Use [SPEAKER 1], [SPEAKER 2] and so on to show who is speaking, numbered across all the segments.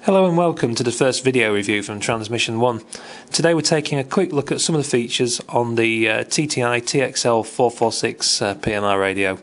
[SPEAKER 1] Hello and welcome to the first video review from Transmission 1. Today we're taking a quick look at some of the features on the TTI TXL-446 PMR radio.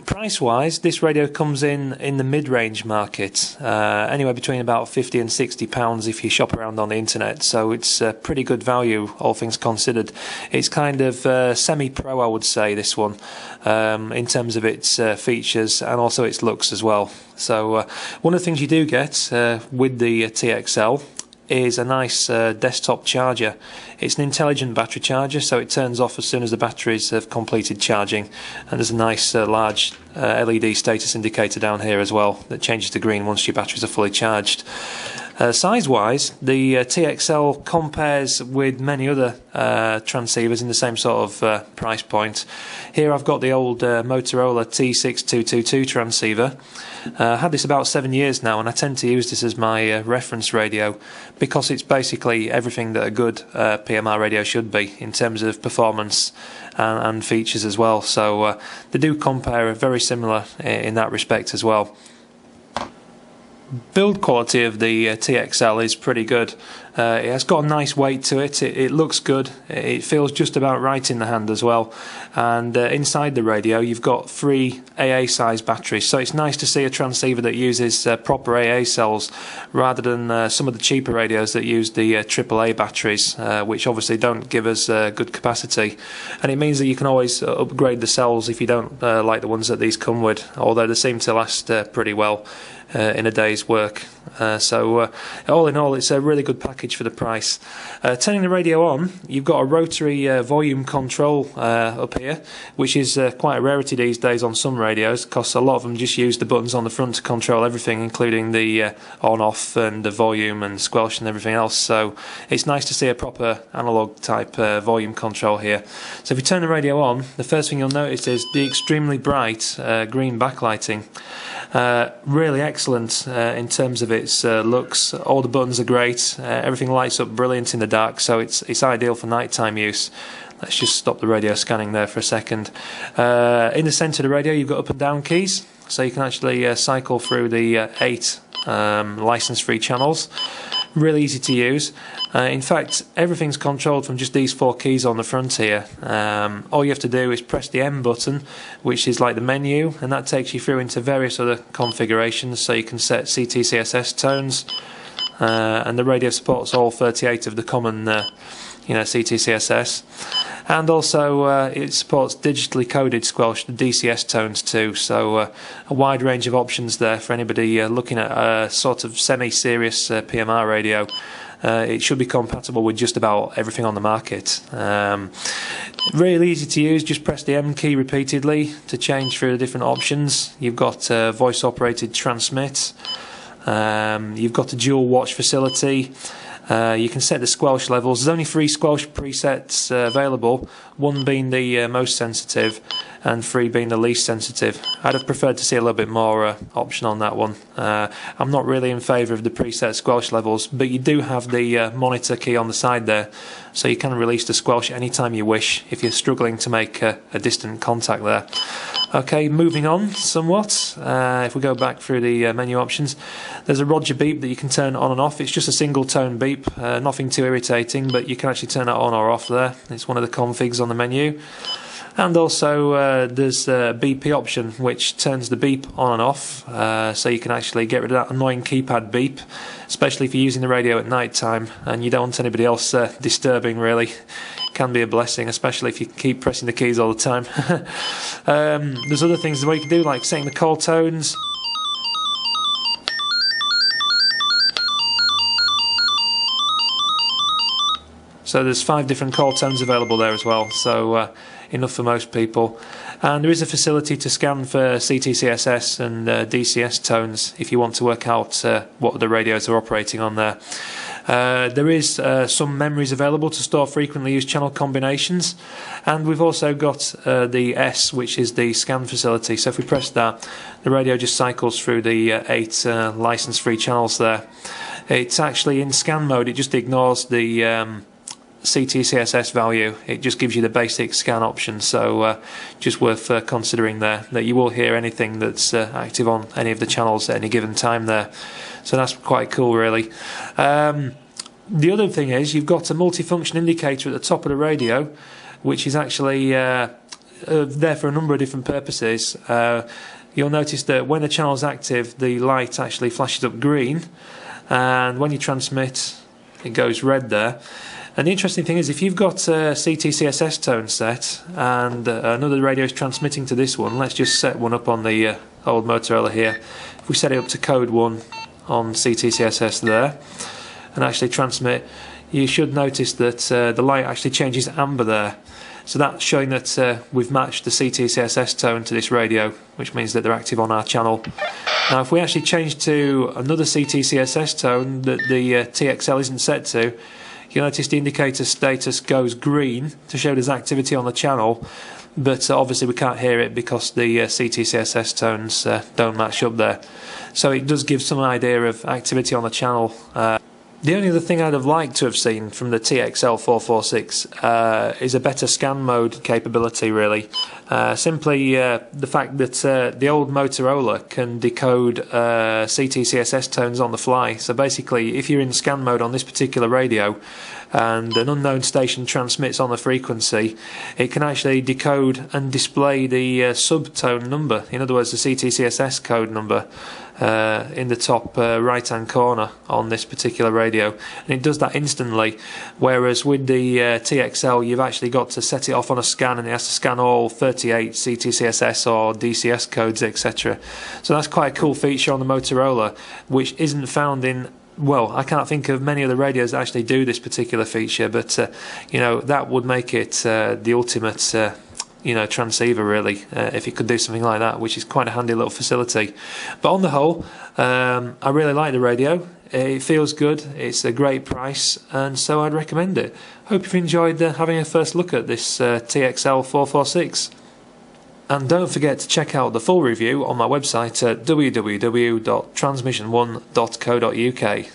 [SPEAKER 1] Price-wise, this radio comes in the mid-range market, anywhere between about £50 and £60 if you shop around on the internet, so it's pretty good value, all things considered. It's kind of semi-pro, I would say, this one, in terms of its features and also its looks as well. So one of the things you do get with the TXL is a nice desktop charger. It's an intelligent battery charger, so it turns off as soon as the batteries have completed charging, and there's a nice large LED status indicator down here as well that changes to green once your batteries are fully charged. Size-wise, the TXL compares with many other transceivers in the same sort of price point. Here I've got the old Motorola T6222 transceiver. I had this about 7 years now, and I tend to use this as my reference radio because it's basically everything that a good PMR radio should be in terms of performance and features as well. So they do compare very similar in that respect as well. Build quality of the TXL is pretty good. It has got a nice weight to it. It looks good. It feels just about right in the hand as well. And inside the radio you've got 3 AA size batteries, so it's nice to see a transceiver that uses proper AA cells rather than some of the cheaper radios that use the AAA batteries, which obviously don't give us good capacity. And it means that you can always upgrade the cells if you don't like the ones that these come with, although they seem to last pretty well in a day's work. So all in all, it's a really good package for the price. Turning the radio on, you've got a rotary volume control up here, which is quite a rarity these days on some radios, because a lot of them just use the buttons on the front to control everything, including the on-off and the volume and squelch and everything else. So it's nice to see a proper analog type volume control here. So if you turn the radio on, the first thing you'll notice is the extremely bright green backlighting. Really excellent in terms of its looks. All the buttons are great. Everything lights up brilliant in the dark, so it's ideal for nighttime use. Let's just stop the radio scanning there for a second. In the centre of the radio you've got up and down keys, so you can actually cycle through the 8 license-free channels. Really easy to use. In fact, everything's controlled from just these 4 keys on the front here. All you have to do is press the M button, which is like the menu, and that takes you through into various other configurations. So you can set CTCSS tones, and the radio supports all 38 of the common CTCSS, and also it supports digitally coded squelch, the DCS tones too, so a wide range of options there for anybody looking at a sort of semi-serious PMR radio. It should be compatible with just about everything on the market. Really easy to use. Just press the M key repeatedly to change through the different options. You've got voice operated transmit, you've got a dual watch facility. You can set the squelch levels. There's only 3 squelch presets available, 1 being the most sensitive and 3 being the least sensitive. I'd have preferred to see a little bit more option on that one. I'm not really in favour of the preset squelch levels, but you do have the monitor key on the side there, so you can release the squelch anytime you wish if you're struggling to make a distant contact there. Okay, moving on somewhat, if we go back through the menu options, there's a Roger beep that you can turn on and off. It's just a single tone beep, nothing too irritating, but you can actually turn that on or off there. It's one of the configs on the menu. And also there's a BP option, which turns the beep on and off, so you can actually get rid of that annoying keypad beep, especially if you're using the radio at night time and you don't want anybody else disturbing, really. Can be a blessing, especially if you keep pressing the keys all the time. There's other things that you can do, like setting the call tones. So there's 5 different call tones available there as well, so enough for most people. And there is a facility to scan for CTCSS and DCS tones if you want to work out what the radios are operating on there. There is some memories available to store frequently used channel combinations, and we've also got the S, which is the scan facility. So if we press that, the radio just cycles through the 8 license-free channels there. It's actually in scan mode. It just ignores the CTCSS value. It just gives you the basic scan option, so just worth considering there, that you will hear anything that's active on any of the channels at any given time there. So that's quite cool, really. The other thing is you've got a multifunction indicator at the top of the radio, which is actually there for a number of different purposes. You'll notice that when the channel's active, the light actually flashes up green, and when you transmit, it goes red there. And the interesting thing is, if you've got a CTCSS tone set and another radio is transmitting to this one, let's just set one up on the old Motorola here. If we set it up to code 1 on CTCSS there and actually transmit, you should notice that the light actually changes amber there. So that's showing that we've matched the CTCSS tone to this radio, which means that they're active on our channel. Now if we actually change to another CTCSS tone that the TXL isn't set to, you'll notice the indicator status goes green to show there's activity on the channel, but obviously we can't hear it because the CTCSS tones don't match up there. So it does give some idea of activity on the channel. The only other thing I'd have liked to have seen from the TXL-446 is a better scan mode capability, really. Simply the fact that the old Motorola can decode CTCSS tones on the fly. So basically, if you're in scan mode on this particular radio and an unknown station transmits on the frequency, it can actually decode and display the subtone number, in other words the CTCSS code number, in the top right hand corner on this particular radio, and it does that instantly, whereas with the TXL you've actually got to set it off on a scan, and it has to scan all 38 CTCSS or DCS codes, etc. So that's quite a cool feature on the Motorola, which isn't found in, well, I can't think of many other radios that actually do this particular feature, but you know, that would make it the ultimate you know, transceiver, really, if it could do something like that, which is quite a handy little facility. But on the whole, I really like the radio. It feels good, it's a great price, and so I'd recommend it. Hope you've enjoyed having a first look at this TXL-446. And don't forget to check out the full review on my website at www.transmission1.co.uk.